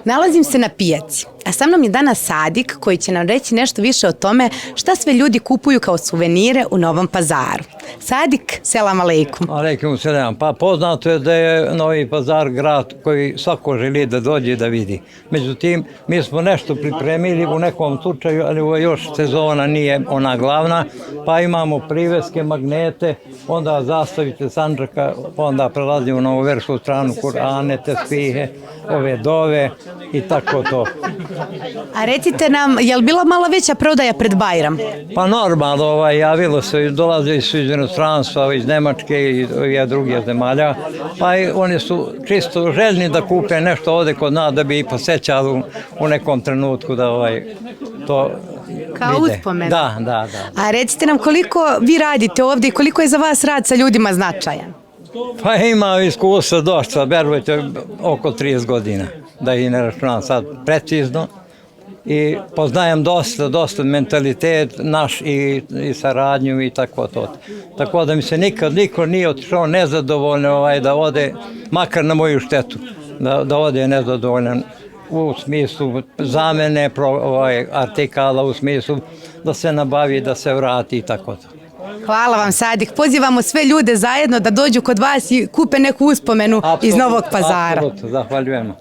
Nalazim se na pijaci, a sa mnom je danas Sadik koji će nam reći nešto više o tome šta sve ljudi kupuju kao suvenire u Novom Pazaru. Sadik, selam aleikum. Aleikum selam. Pa poznato je da je Novi Pazar grad koji svako želi da dođe da vidi. Međutim, mi smo nešto pripremili u nekom slučaju, ali ovo još sezona nije ona glavna, pa imamo priveske, magnete, onda zastavite Sandžaka, onda prelazimo na ovu versku stranu, Kur'ane, tesbihe, ove dove i tako to. A recite nam, je li bila malo veća prodaja pred Bajram? Pa normalno, javilo se, dolazili su iz inostranstva, iz Nemačke i drugih zemalja, pa i oni su čisto željni da kupe nešto ovde kod nas da bi i posećali u nekom trenutku da to Kao vide. uspomenu? Da. A recite nam koliko vi radite ovdje i koliko je za vas rad sa ljudima značajan? Pa ima iskustva dosta, verujte, oko 30 godina, da ih ne računam sad precizno. I poznajem dosta mentalitet naš i saradnju i tako to. Tako da mi se nikad niko nije otišao nezadovoljno da ode, makar na moju štetu, da ode nezadovoljan u smislu zamene artikala, u smislu da se nabavi, da se vrati i tako to. Hvala vam, Sadik. Pozivamo sve ljude zajedno da dođu kod vas i kupe neku uspomenu iz Novog Pazara. Apsolutno, zahvaljujemo.